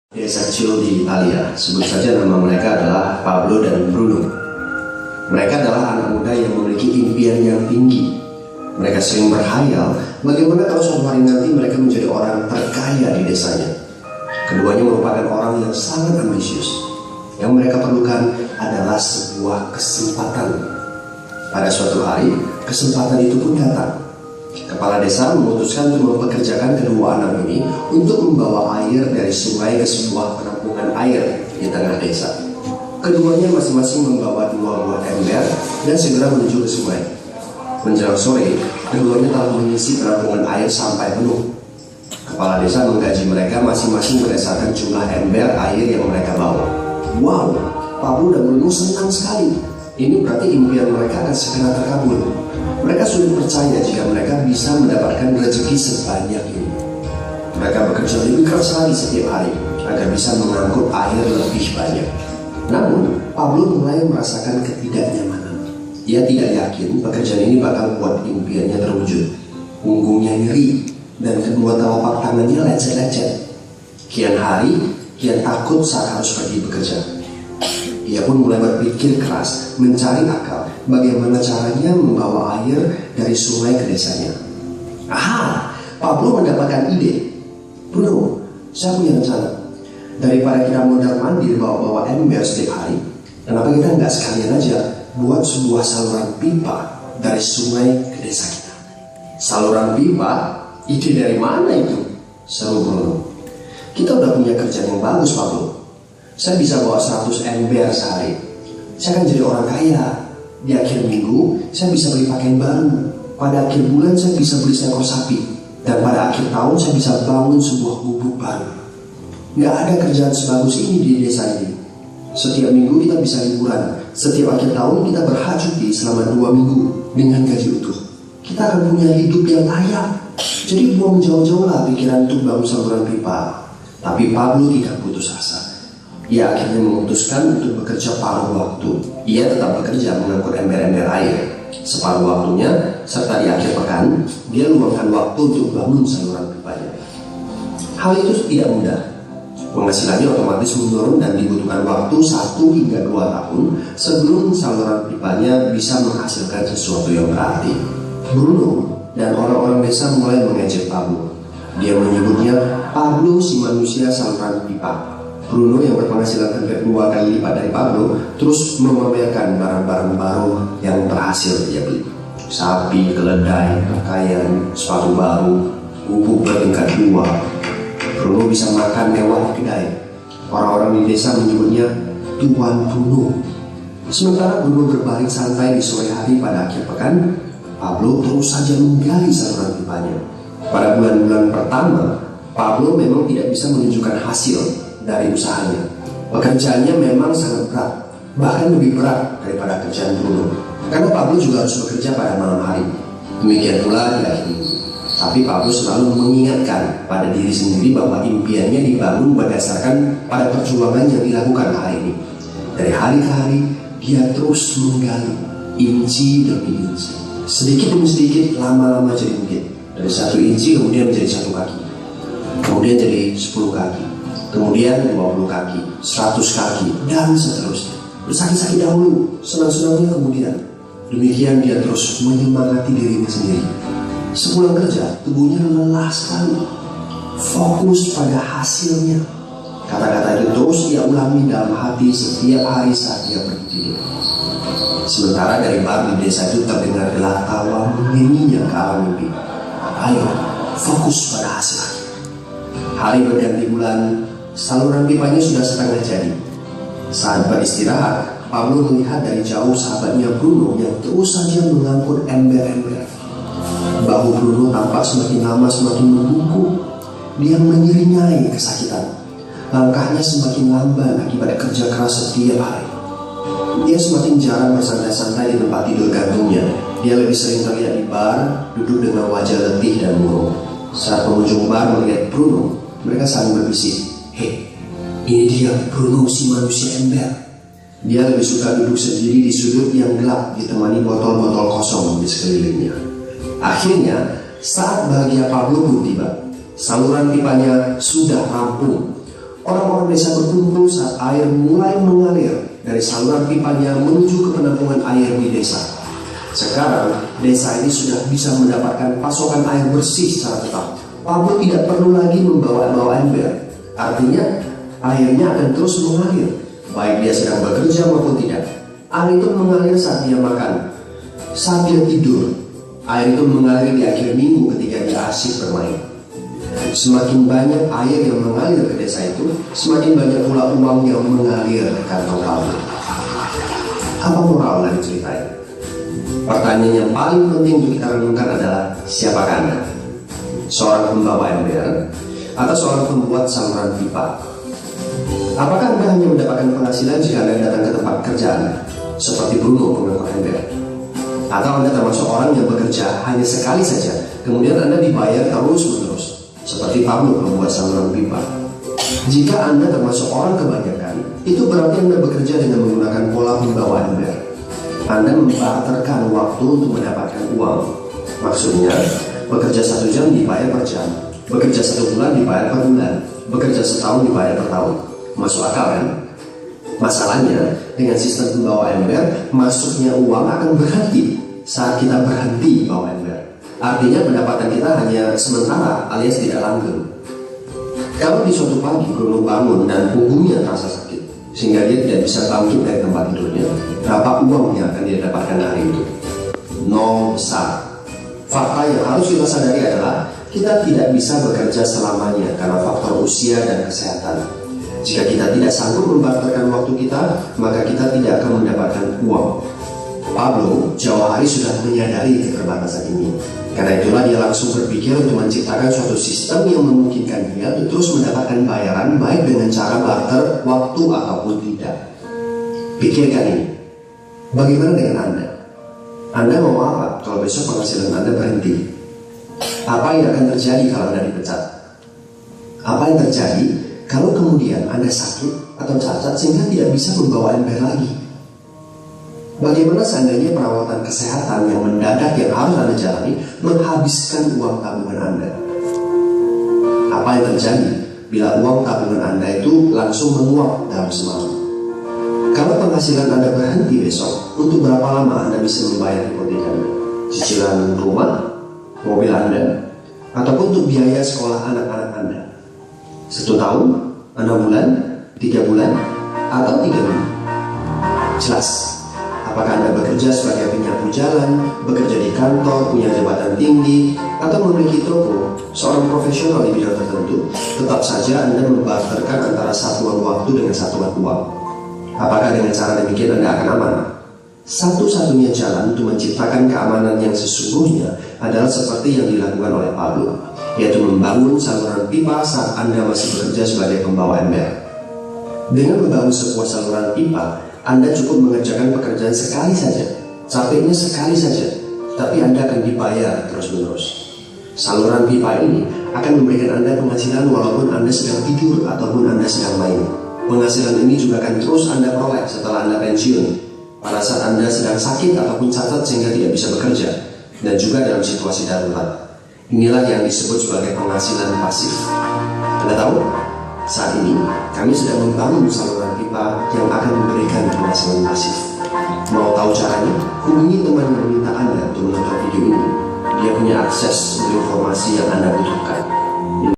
Desa kecil di Italia, sebut saja nama mereka adalah Pablo dan Bruno. Mereka adalah anak muda yang memiliki impian yang tinggi. Mereka sering berkhayal bagaimana kalau suatu hari nanti mereka menjadi orang terkaya di desanya. Keduanya merupakan orang yang sangat ambisius. Yang mereka perlukan adalah sebuah kesempatan. Pada suatu hari, kesempatan itu pun datang. Kepala desa memutuskan untuk mempekerjakan kedua anak ini untuk membawa air dari sungai ke sebuah penampungan air di tengah desa. Keduanya masing-masing membawa 2 buah ember dan segera menuju ke sungai. Menjelang sore, keduanya telah mengisi penampungan air sampai penuh. Kepala desa menggaji mereka masing-masing berdasarkan jumlah ember air yang mereka bawa. Wow, Pablo dan Bruno senang sekali. Ini berarti impian mereka akan segera terkabul. Mereka sulit percaya jika mereka bisa mendapatkan rezeki sebanyak ini. Mereka bekerja lebih keras lagi setiap hari agar bisa mengangkut air lebih banyak. Namun, Pablo mulai merasakan ketidaknyamanan. Ia tidak yakin pekerjaan ini bakal buat impiannya terwujud. Punggungnya nyeri dan kedua telapak tangannya lecet-lecet. Kian hari, kian takut saat harus pergi bekerja. Ia pun mulai berpikir keras, mencari akal bagaimana caranya membawa air dari sungai ke desanya. Pablo mendapatkan ide. Bruno, saya punya rencana. Daripada kita mondar-mandir bawa-bawa ember setiap hari, kenapa kita nggak sekalian aja buat sebuah saluran pipa dari sungai ke desa kita? Saluran pipa? Ide dari mana itu? Seru Bruno. Kita udah punya kerjaan yang bagus, Pablo. Saya bisa bawa 100 ember sehari. Saya akan jadi orang kaya. Di akhir minggu, saya bisa beli pakaian baru. Pada akhir bulan, saya bisa beli seekor sapi. Dan pada akhir tahun, saya bisa bangun sebuah gubuk baru. Nggak ada kerjaan sebagus ini di desa ini. Setiap minggu kita bisa liburan. Setiap akhir tahun, kita berhajuti selama 2 minggu dengan gaji utuh. Kita akan punya hidup yang layak. Jadi buang jauh-jauh lah pikiran untuk bangun saluran pipa. Tapi Pablo tidak putus asa. Ia akhirnya memutuskan untuk bekerja paruh waktu. Ia tetap bekerja mengangkut ember-ember air. Separuh waktunya, serta di akhir pekan, dia luangkan waktu untuk bangun saluran pipanya. Hal itu tidak mudah. Penghasilannya otomatis menurun dan dibutuhkan waktu 1 hingga 2 tahun sebelum saluran pipanya bisa menghasilkan sesuatu yang berarti. Bruno dan orang-orang desa mulai mengejek Pablo. Dia menyebutnya Pablo si manusia saluran pipa. Bruno yang berpenghasilan hampir 2 kali lipat dari Pablo terus memamerkan barang-barang baru yang berhasil dia beli. Sapi, keledai, pakaian, sepatu baru, pupuk bertingkat 2. Bruno bisa makan mewah di kedai. Orang-orang di desa menyebutnya Tuan Bruno. Sementara Bruno berbaring santai di sore hari pada akhir pekan, Pablo terus saja menggali saluran pipanya. Pada bulan-bulan pertama, Pablo memang tidak bisa menunjukkan hasil dari usahanya. Pekerjaannya memang sangat berat, bahkan lebih berat daripada kerjaan Bruno. Karena Pablo juga harus bekerja pada malam hari. Demikian pula di akhir minggu. Tapi Pablo selalu mengingatkan pada diri sendiri bahwa impiannya dibangun berdasarkan pada perjuangan yang dilakukan hari ini. Dari hari ke hari, dia terus menggali inci demi inci. Sedikit demi sedikit, lama-lama jadi bukit. Dari 1 inci kemudian menjadi 1 kaki. Kemudian jadi 10 kaki. Kemudian 20 kaki, 100 kaki, dan seterusnya. Bersakit-sakit dahulu, senang-senangnya kemudian. Demikian dia terus menyemangati dirinya sendiri. Sepulang kerja, tubuhnya lelah sekali. Fokus pada hasilnya. Kata-kata itu terus ia ulangi dalam hati setiap hari saat dia pergi tidur. Sementara dari bar di desa itu terdengar gelak tawa menyanyinya ke alam mimpi. Ayo, fokus pada hasil. Hari berganti bulan, saluran pipanya sudah setengah jadi. Saat beristirahat, Pablo melihat dari jauh sahabatnya Bruno yang terus saja mengangkut ember-ember. Bahu Bruno tampak semakin lama semakin membungkuk. Dia menyeringai kesakitan. Langkahnya semakin lamban akibat kerja keras setiap hari. Dia semakin jarang bersantai-santai di tempat tidur gantungnya. Dia lebih sering terlihat di bar, duduk dengan wajah letih dan murung. Saat pengunjung bar melihat Bruno, mereka saling berbisik. Hei, ini dia Bruno si manusia ember. Dia lebih suka duduk sendiri di sudut yang gelap ditemani botol-botol kosong di sekelilingnya. Akhirnya, saat bahagia Pablo pun tiba. Saluran pipanya sudah rampung. Orang-orang desa berkumpul saat air mulai mengalir dari saluran pipanya menuju ke penampungan air di desa. Sekarang, desa ini sudah bisa mendapatkan pasokan air bersih secara tetap. Pablo tidak perlu lagi membawa ember. Artinya, airnya akan terus mengalir, baik dia sedang bekerja maupun tidak. Air itu mengalir saat dia makan, saat dia tidur. Air itu mengalir di akhir minggu ketika dia asyik bermain. Semakin banyak air yang mengalir ke desa itu, semakin banyak pula uang yang mengalir ke kantong Pablo. Apa moral dari cerita ini? Pertanyaan yang paling penting untuk kita renungkan adalah, siapakah Anda? Seorang pembawa ember atau seorang pembuat saluran pipa? Apakah Anda hanya mendapatkan penghasilan jika Anda datang ke tempat kerja Anda, seperti Bruno pengangkut ember? Atau Anda termasuk orang yang bekerja hanya sekali saja, kemudian Anda dibayar terus-menerus, seperti Pablo membuat saluran pipa? Jika Anda termasuk orang kebanyakan, itu berarti Anda bekerja dengan menggunakan pola pembawa ember. Anda membarterkan waktu untuk mendapatkan uang. Maksudnya, bekerja 1 jam dibayar per jam, bekerja 1 bulan dibayar per bulan, bekerja setahun dibayar per tahun. Masuk akal kan? Masalahnya, dengan sistem pembawa ember, masuknya uang akan berhenti saat kita berhenti bawa ember. Artinya pendapatan kita hanya sementara alias tidak langgeng. Kalau di suatu pagi Bruno bangun dan punggungnya terasa sakit, sehingga dia tidak bisa bangkit dari tempat tidurnya, berapa uang yang akan dia dapatkan hari itu? Nol besar. Fakta yang harus kita sadari adalah kita tidak bisa bekerja selamanya karena faktor usia dan kesehatan. Jika kita tidak sanggup membarterkan waktu kita, maka kita tidak akan mendapatkan uang. Pablo jauh hari sudah menyadari keterbatasan ini. Karena itulah dia langsung berpikir untuk menciptakan suatu sistem yang memungkinkan dia untuk terus mendapatkan bayaran baik dengan cara barter waktu ataupun tidak. Pikirkan ini. Bagaimana dengan Anda? Anda mau apa kalau besok penghasilan Anda berhenti? Apa yang akan terjadi kalau Anda dipecat? Apa yang terjadi kalau kemudian Anda sakit atau cacat sehingga tidak bisa membawa ember lagi? Bagaimana seandainya perawatan kesehatan yang mendadak yang harus Anda jalani menghabiskan uang tabungan Anda? Apa yang terjadi bila uang tabungan Anda itu langsung menguap dalam semalam? Kalau penghasilan Anda berhenti besok, untuk berapa lama Anda bisa membayar hipotek Anda? Cicilan rumah, mobil Anda, ataupun untuk biaya sekolah anak-anak Anda? 1 tahun, 6 bulan, 3 bulan, atau 3 minggu? Jelas. Apakah Anda bekerja sebagai penyapu jalan, bekerja di kantor, punya jabatan tinggi, atau memiliki toko, seorang profesional di bidang tertentu, tetap saja Anda membarterkan antara satuan waktu dengan satuan uang. Apakah dengan cara demikian Anda akan aman? Satu-satunya jalan untuk menciptakan keamanan yang sesungguhnya adalah seperti yang dilakukan oleh Pablo, yaitu membangun saluran pipa saat Anda masih bekerja sebagai pembawa ember. Dengan membangun sebuah saluran pipa, Anda cukup mengerjakan pekerjaan sekali saja, capeknya sekali saja, tapi Anda akan dibayar terus-menerus. Saluran pipa ini akan memberikan Anda penghasilan walaupun Anda sedang tidur ataupun Anda sedang main. Penghasilan ini juga akan terus Anda peroleh setelah Anda pensiun, pada saat Anda sedang sakit ataupun cacat sehingga tidak bisa bekerja, dan juga dalam situasi darurat. Inilah yang disebut sebagai penghasilan pasif. Anda tahu? Saat ini, kami sedang membangun saluran pipa yang akan memberikan penghasilan pasif. Mau tahu caranya? Hubungi teman yang meminta Anda untuk menonton video ini. Dia punya akses untuk informasi yang Anda butuhkan.